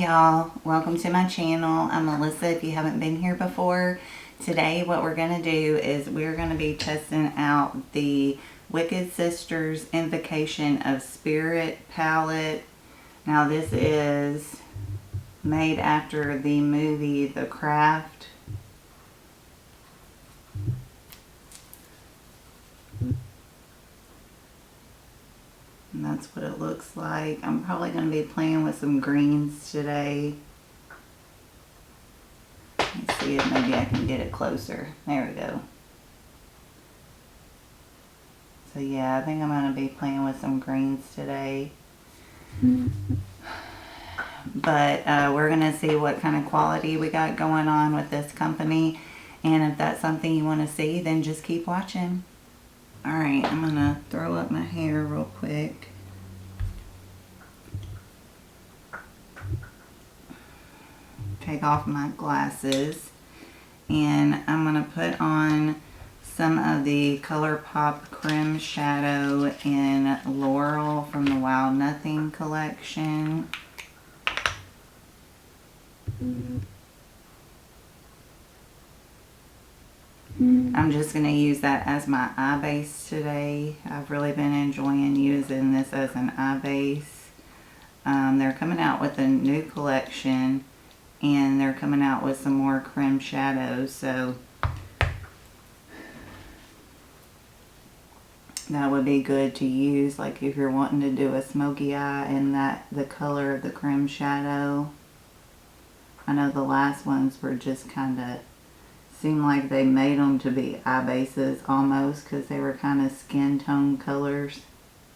y'all, welcome to my channel. I'm Melissa if you haven't been here before. Today what we're going to do is we're going to be testing out the Wicked Sisters Invocation of Spirit palette. Now this is made after the movie The Craft. And that's what it looks like. I'm probably going to be playing with some greens today. Let's see if maybe I can get it closer. There we go. So yeah, I think I'm going to be playing with some greens today. But we're going to see what kind of quality we got going on with this company. And if that's something you want to see, then just keep watching. Alright, I'm going to throw up my hair real quick. Take off my glasses. And I'm going to put on some of the ColourPop Creme Shadow in Laurel from the Wild Nothing collection. I'm just going to use that as my eye base today. I've really been enjoying using this as an eye base. They're coming out with a new collection and they're coming out with some more creme shadows, so that would be good to use like if you're wanting to do a smoky eye and the color of the creme shadow. I know the last ones were just kind of seemed like they made them to be eye bases almost because they were kind of skin tone colors.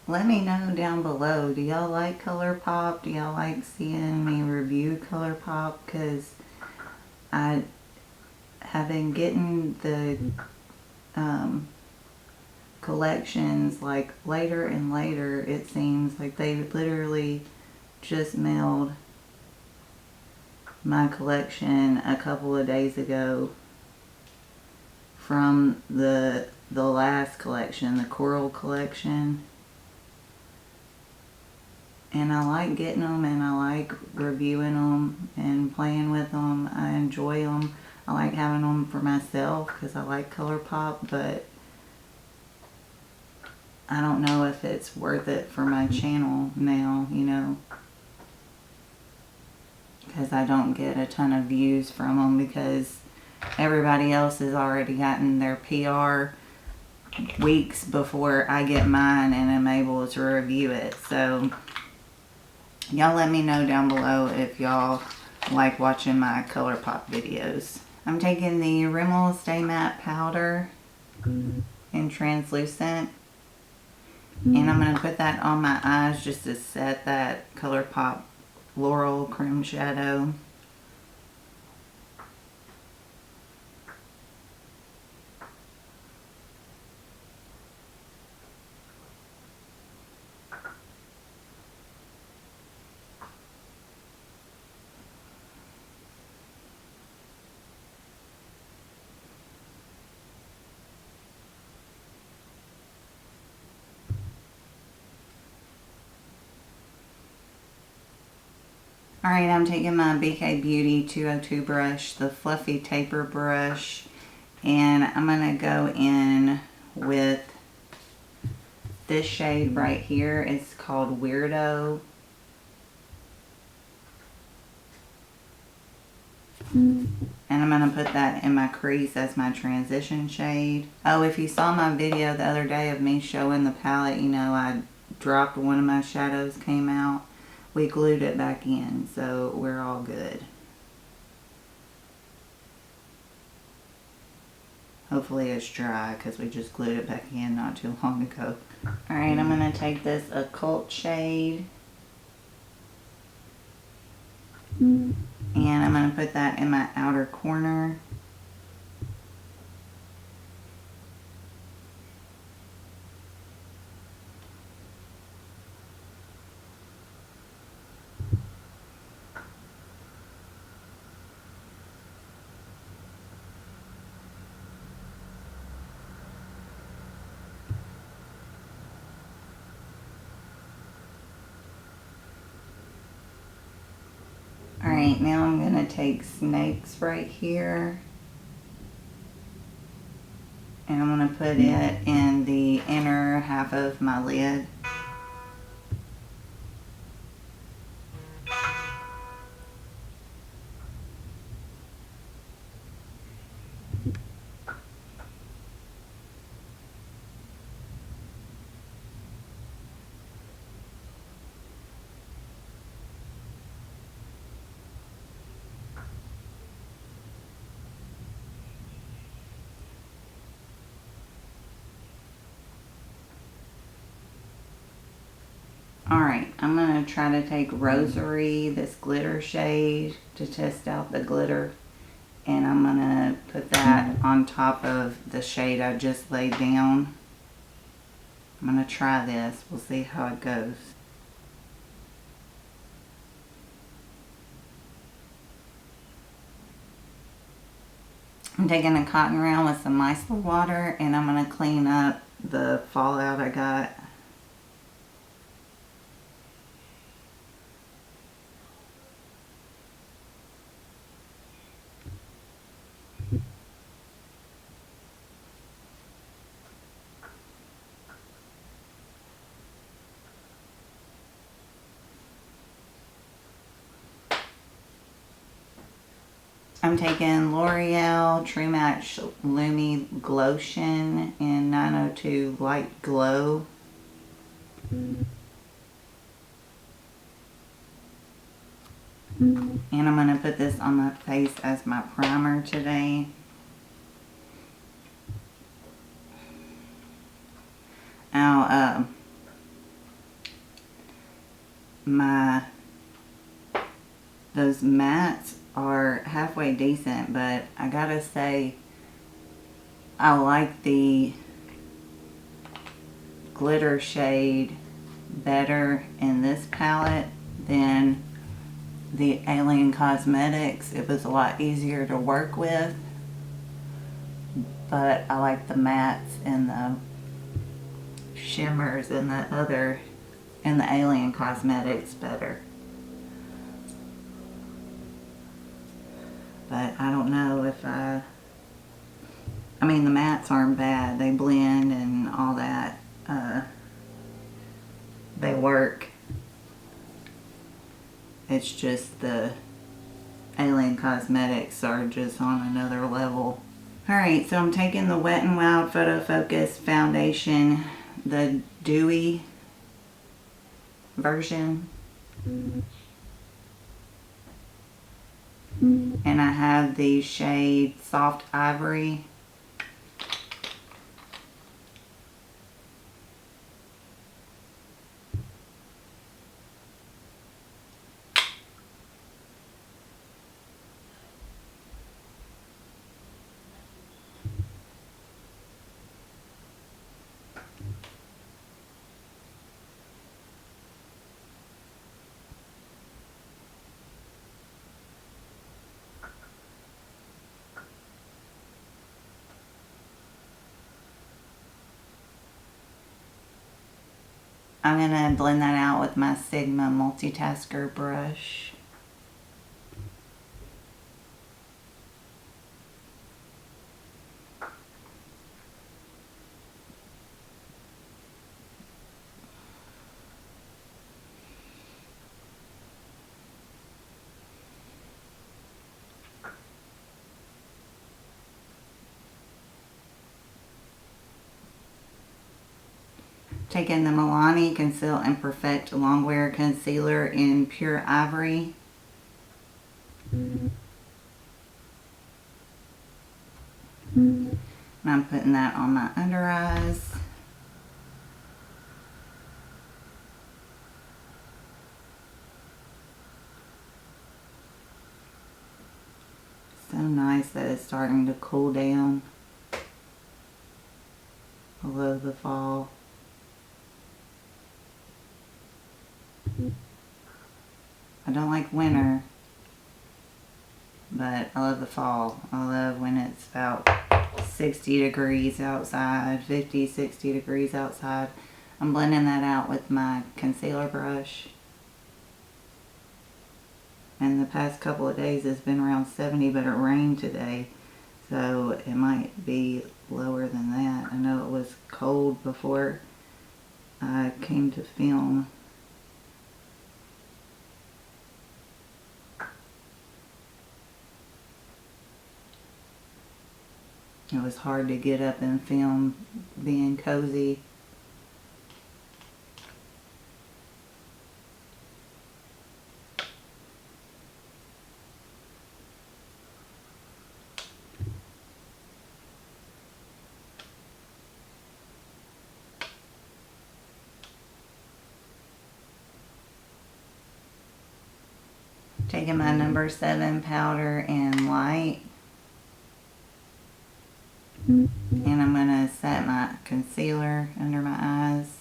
Let me know down below, do y'all like ColourPop? Do y'all like seeing me review ColourPop? Because I have been getting the collections like later and later. It seems like they literally just mailed my collection a couple of days ago from the last collection, the Coral collection. And I like getting them and I like reviewing them and playing with them. I enjoy them. I like having them for myself because I like ColourPop, but I don't know if it's worth it for my channel now, you know, because I don't get a ton of views from them because everybody else has already gotten their PR weeks before I get mine and am able to review it. So y'all let me know down below if y'all like watching my ColourPop videos. I'm taking the Rimmel Stay Matte Powder in translucent. And I'm going to put that on my eyes just to set that ColourPop Laurel Creme Shadow. Alright, I'm taking my BK Beauty 202 brush, the fluffy taper brush, and I'm going to go in with this shade right here. It's called Weirdo. And I'm going to put that in my crease as my transition shade. Oh, if you saw my video the other day of me showing the palette, you know I dropped one of my shadows, came out. We glued it back in, so we're all good. Hopefully it's dry because we just glued it back in not too long ago. Alright, I'm going to take this Occult shade. And I'm going to put that in my outer corner. Alright, now I'm going to take Snakes right here. And I'm going to put it in the inner half of my lid. Alright, I'm going to try to take Rosary, this glitter shade, to test out the glitter. And I'm going to put that on top of the shade I just laid down. I'm going to try this. We'll see how it goes. I'm taking a cotton round with some micellar water, and I'm going to clean up the fallout I got. I'm taking L'Oreal True Match Lumi Glotion in 902 Light Glow. And I'm going to put this on my face as my primer today. Now, those mattes are halfway decent, but I gotta say I like the glitter shade better in this palette than the Alien Cosmetics. It was a lot easier to work with, but I like the mattes and the shimmers and the Alien Cosmetics better. But I don't know if I mean, the mattes aren't bad. They blend and all that. They work. It's just the Alien Cosmetics are just on another level. Alright, so I'm taking the Wet n Wild Photo Focus Foundation, the dewy version. And I have the shade Soft Ivory. I'm going to blend that out with my Sigma multitasker brush. Taking the Milani Conceal and Perfect Longwear Concealer in Pure Ivory. And I'm putting that on my under eyes. So nice that it's starting to cool down. I love the fall. I don't like winter, but I love the fall. I love when it's about 60 degrees outside, 50, 60 degrees outside. I'm blending that out with my concealer brush. and the past couple of days it's been around 70, but it rained today, so it might be lower than that. I know it was cold before I came to film. It was hard to get up and film being cozy. Taking my number 7 powder and light. And I'm going to set my concealer under my eyes.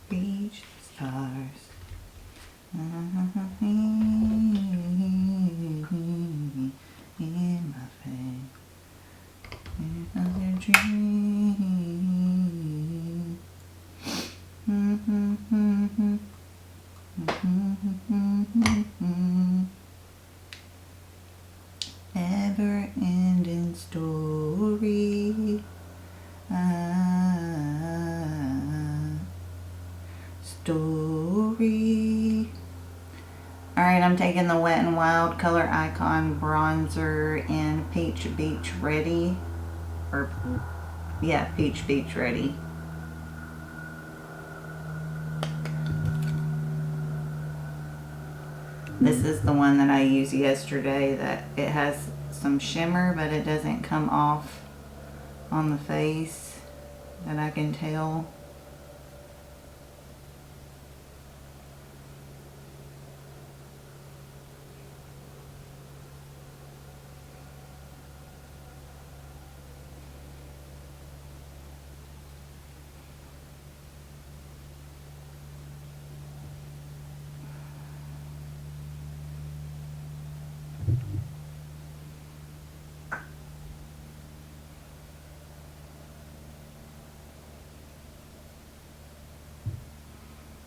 Beach stars. In my face. Another dream. Never ending story. Story. Alright, I'm taking the Wet n Wild Color Icon Bronzer in Peach Beach Ready. Or, yeah, Peach Beach Ready. This is the one that I used yesterday. That it has some shimmer, but it doesn't come off on the face that I can tell.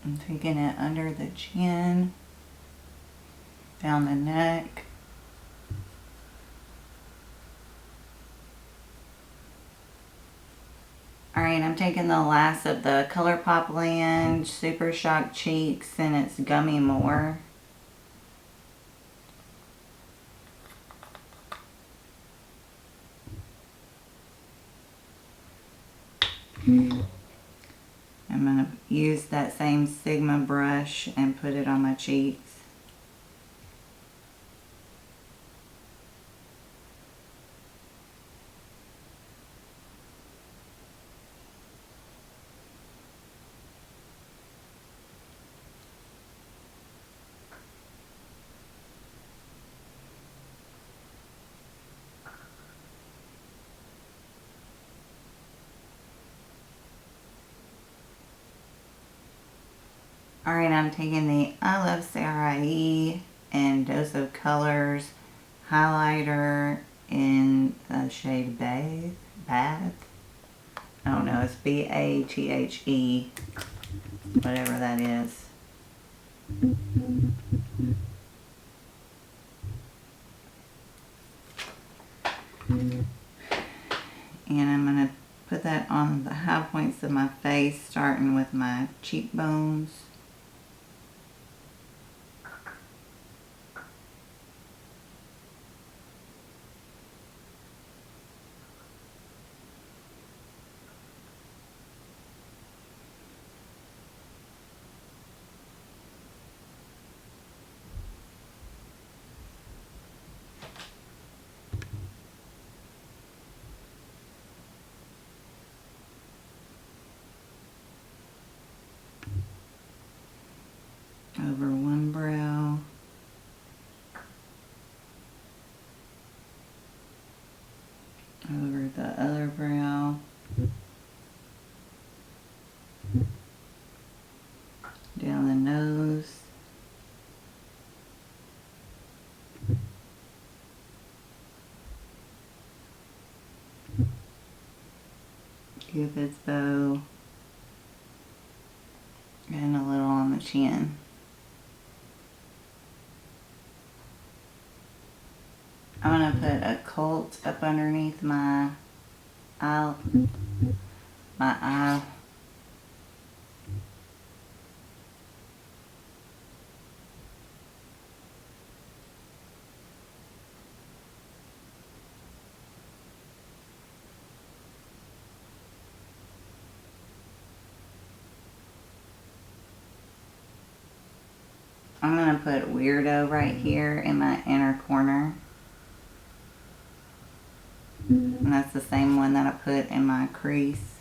I'm taking it under the chin, down the neck. Alright, I'm taking the last of the ColourPop Land Super Shock Cheeks, and it's Gummy More. I'm going to use that same Sigma brush and put it on my cheeks. Alright, I'm taking the I Love Sarah E and Dose of Colors highlighter in the shade Bath. I don't know, it's B-A-T-H-E, whatever that is. And I'm going to put that on the high points of my face, starting with my cheekbones. Over one brow. Over other brow. Down the nose. Cupid's bow. And a little on the chin. I'm going to put a Colt up underneath my eye. I'm going to put Weirdo right here in my inner corner. And that's the same one that I put in my crease.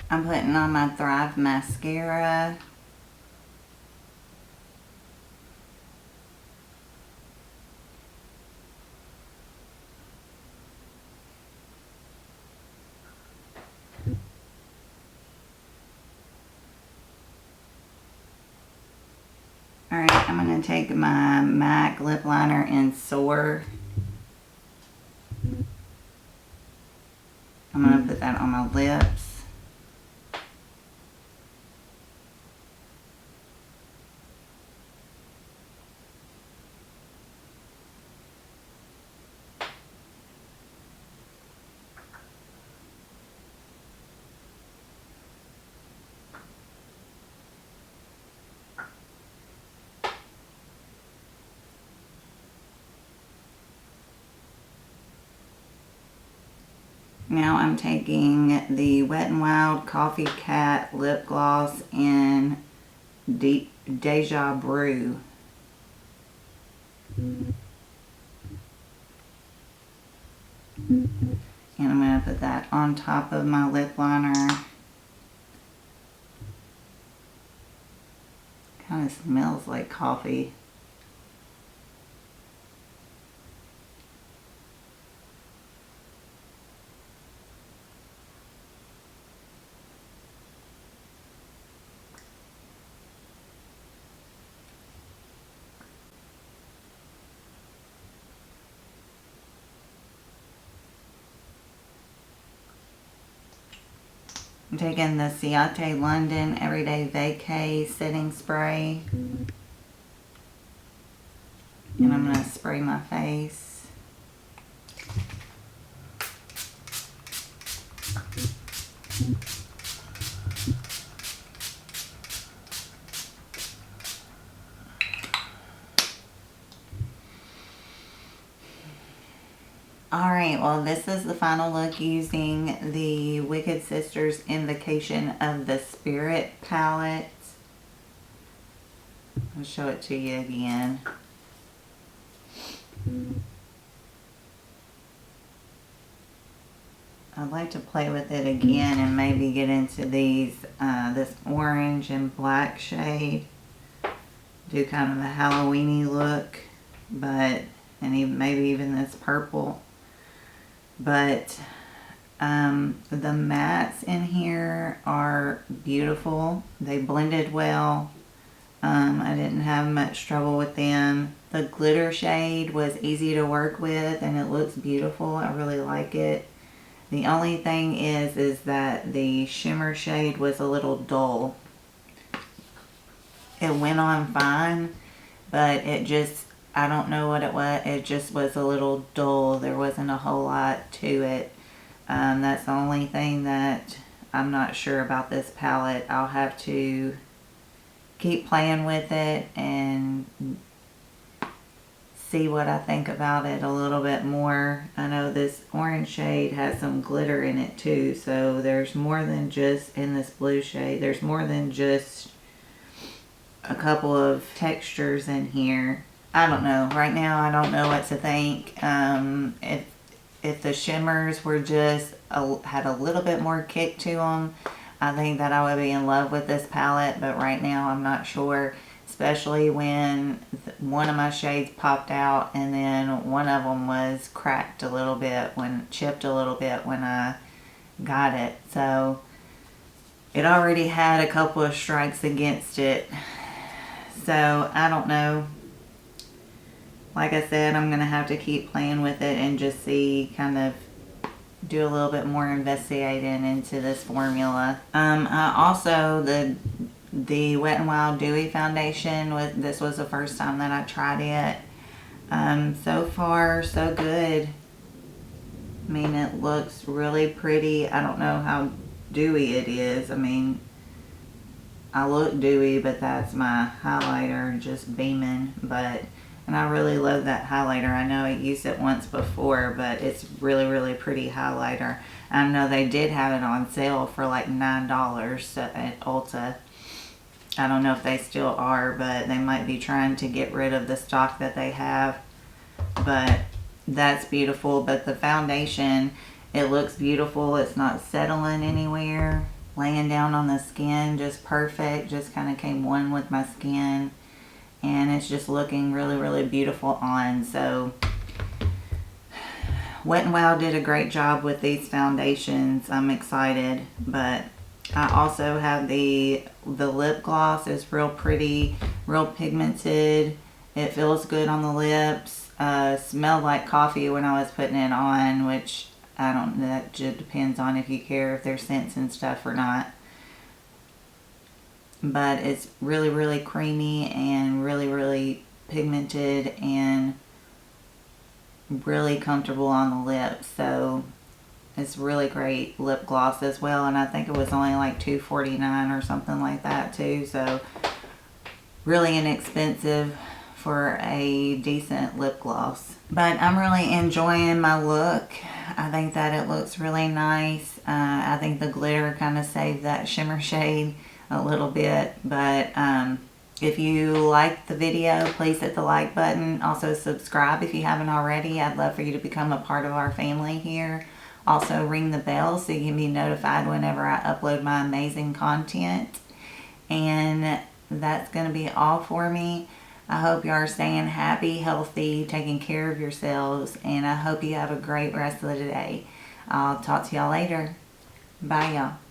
I'm putting on my Thrive mascara. Alright, I'm going to take my MAC lip liner in Soar. I'm going to put that on my lips. Now I'm taking the Wet n Wild Coffee Cat lip gloss in Deja Brew. And I'm going to put that on top of my lip liner. Kind of smells like coffee. I'm taking the Ciate London Everyday Vacay Setting Spray. And I'm going to spray my face. Alright, well this is the final look using the Wicked Sisters Invocation of the Spirit palette. I'll show it to you again. I'd like to play with it again and maybe get into these, this orange and black shade. Do kind of a Halloween-y look, but, and even, maybe even this purple. But the mattes in here are beautiful. They blended well. I didn't have much trouble with them. The glitter shade was easy to work with and it looks beautiful. I really like it. The only thing is that the shimmer shade was a little dull. It went on fine, but it just, I don't know what it was. It just was a little dull. There wasn't a whole lot to it. That's the only thing that I'm not sure about this palette. I'll have to keep playing with it and see what I think about it a little bit more. I know this orange shade has some glitter in it too, so there's more than just, in this blue shade, there's more than just a couple of textures in here. I don't know. Right now I don't know what to think. If the shimmers were just had a little bit more kick to them, I think that I would be in love with this palette, but right now I'm not sure, especially when one of my shades popped out and then one of them was cracked a little bit, chipped a little bit when I got it. So it already had a couple of strikes against it. So I don't know. Like I said, I'm going to have to keep playing with it and just see, kind of do a little bit more investigating into this formula. I also, the Wet n Wild Dewy foundation, this was the first time that I tried it. So far, so good. I mean, it looks really pretty. I don't know how dewy it is. I mean, I look dewy, but that's my highlighter just beaming. And I really love that highlighter. I know I used it once before, but it's really, really pretty highlighter. I know they did have it on sale for like $9 at Ulta. I don't know if they still are, but they might be trying to get rid of the stock that they have. But that's beautiful. But the foundation, it looks beautiful. It's not settling anywhere. Laying down on the skin, just perfect. Just kind of came one with my skin. And it's just looking really, really beautiful on. So Wet n Wild did a great job with these foundations. I'm excited. But I also have the lip gloss. It's real pretty, real pigmented. It feels good on the lips. Smelled like coffee when I was putting it on, which I don't know. That just depends on if you care if there's scents and stuff or not. But it's really, really creamy and really, really pigmented and really comfortable on the lips. So it's really great lip gloss as well. And I think it was only like $2.49 or something like that too. So really inexpensive for a decent lip gloss. But I'm really enjoying my look. I think that it looks really nice. I think the glitter kind of saved that shimmer shade a little bit. But if you like the video, please hit the like button. Also subscribe if you haven't already. I'd love for you to become a part of our family here. Also ring the bell so you can be notified whenever I upload my amazing content. And that's going to be all for me. I hope you are staying happy, healthy, taking care of yourselves, and I hope you have a great rest of the day. I'll talk to y'all later. Bye, y'all.